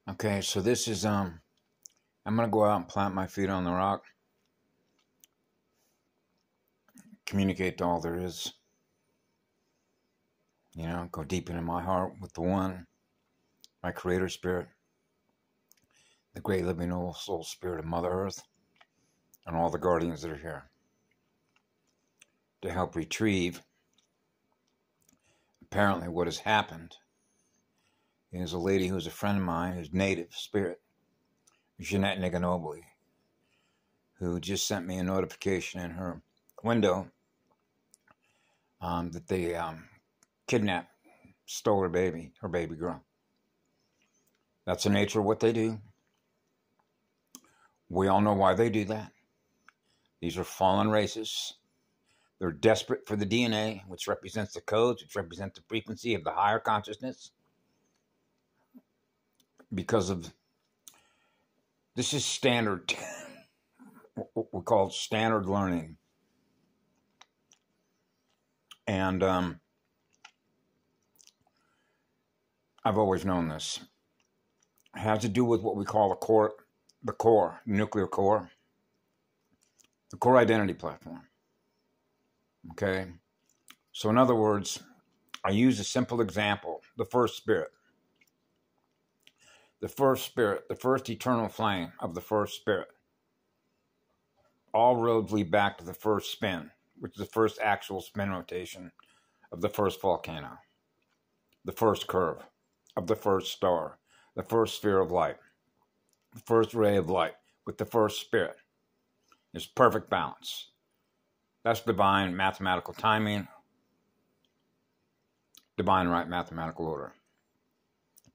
Okay, so this is I'm gonna go out and plant my feet on the rock, communicate to all there is, go deep into my heart with the one, my creator spirit, the great living old soul spirit of Mother Earth, and all the guardians that are here to help retrieve apparently what has happened. Is a lady who's a friend of mine, who's native spirit, Jeanette Niganobly, who just sent me a notification in her window that they kidnapped, stole her baby girl. That's the nature of what they do. We all know why they do that. These are fallen races. They're desperate for the DNA, which represents the codes, which represent the frequency of the higher consciousness. Because of this is standard, what we call standard learning. And I've always known this. It has to do with what we call the nuclear core, the core identity platform. Okay? So in other words, I use a simple example, the first spirit. The first spirit, the first eternal flame of the first spirit. All roads lead back to the first spin, which is the first actual spin rotation of the first volcano, the first curve of the first star, the first sphere of light, the first ray of light with the first spirit. It's perfect balance. That's divine mathematical timing, divine right mathematical order.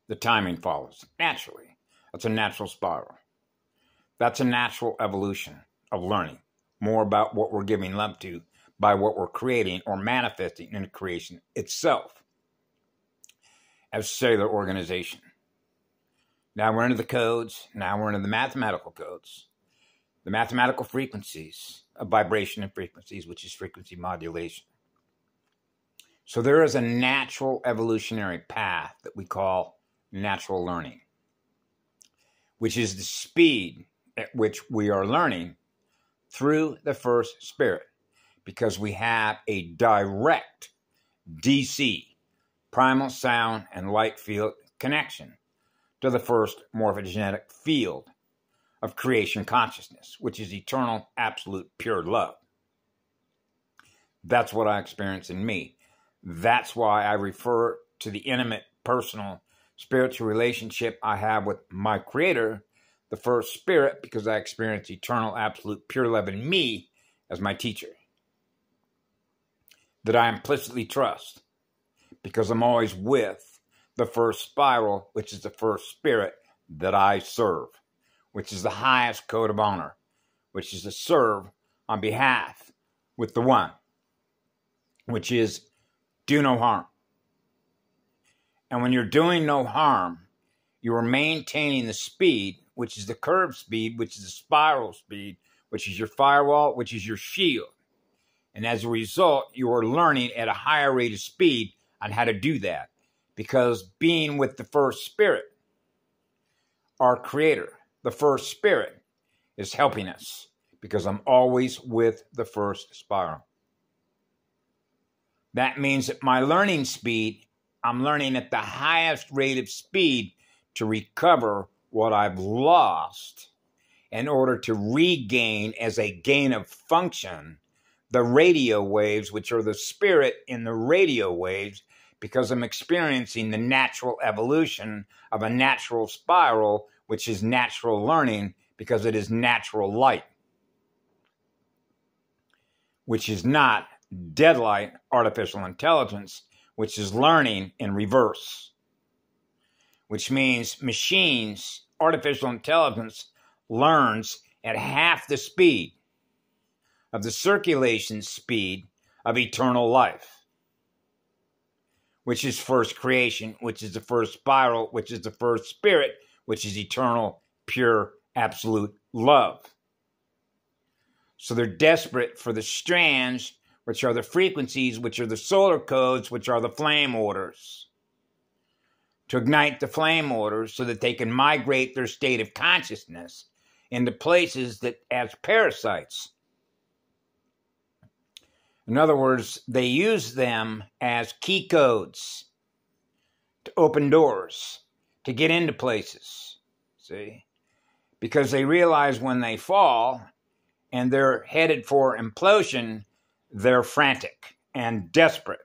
The timing follows naturally. That's a natural spiral. That's a natural evolution of learning more about what we're giving love to by what we're creating or manifesting in the creation itself as cellular organization. Now we're into the codes. Now we're into the mathematical codes. The mathematical frequencies of vibration and frequencies, which is frequency modulation. So there is a natural evolutionary path that we call natural learning, which is the speed at which we are learning through the first spirit, because we have a direct DC, primal sound and light field connection to the first morphogenetic field of creation consciousness, which is eternal, absolute, pure love. That's what I experience in me. That's why I refer to the intimate, personal, spiritual relationship I have with my creator, the first spirit, because I experience eternal, absolute, pure love in me as my teacher. That I implicitly trust, because I'm always with the first spiral, which is the first spirit that I serve, which is the highest code of honor, which is to serve on behalf with the one, which is do no harm. And when you're doing no harm, you are maintaining the speed, which is the curve speed, which is the spiral speed, which is your firewall, which is your shield. And as a result, you are learning at a higher rate of speed on how to do that. Because being with the first spirit, our creator, the first spirit, is helping us. Because I'm always with the first spiral. That means that my learning speed, I'm learning at the highest rate of speed to recover what I've lost in order to regain as a gain of function the radio waves, which are the spirit in the radio waves, because I'm experiencing the natural evolution of a natural spiral, which is natural learning, because it is natural light, which is not dead light, artificial intelligence, which is learning in reverse, which means machines, artificial intelligence, learns at half the speed of the circulation speed of eternal life, which is first creation, which is the first spiral, which is the first spirit, which is eternal, pure, absolute love. So they're desperate for the strands, which are the frequencies, which are the solar codes, which are the flame orders. to ignite the flame motors so that they can migrate their state of consciousness into places that as parasites. In other words, they use them as key codes to open doors, to get into places, see? Because they realize when they fall and they're headed for implosion, they're frantic and desperate.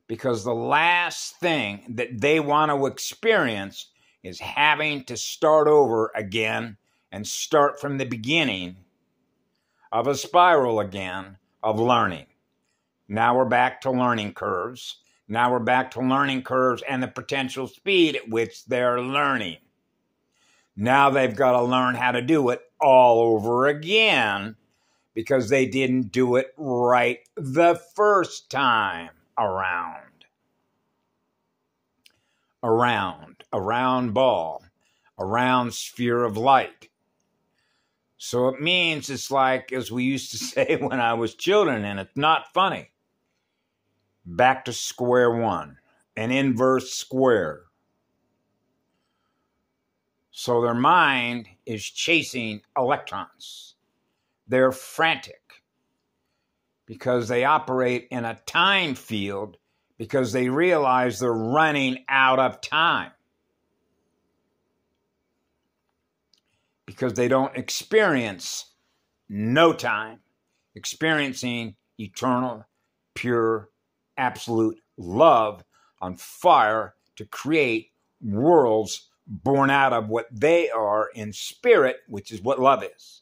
Because the last thing that they want to experience is having to start over again and start from the beginning of a spiral again of learning. Now we're back to learning curves. Now we're back to learning curves and the potential speed at which they're learning. Now they've got to learn how to do it all over again because they didn't do it right the first time around. A round ball, a round sphere of light. So it means it's like, as we used to say when I was children, and it's not funny, back to square one, an inverse square. So their mind is chasing electrons. They're frantic because they operate in a time field because they realize they're running out of time. Because they don't experience no time, experiencing eternal, pure, absolute love on fire to create worlds born out of what they are in spirit, which is what love is,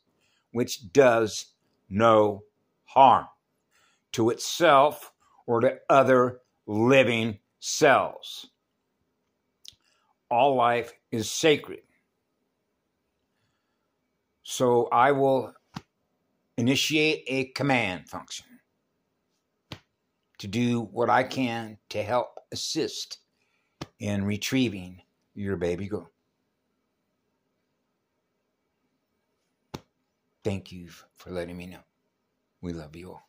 which does no harm to itself or to other living cells. All life is sacred. So I will initiate a command function to do what I can to help assist in retrieving your baby girl. Thank you for letting me know. We love you all.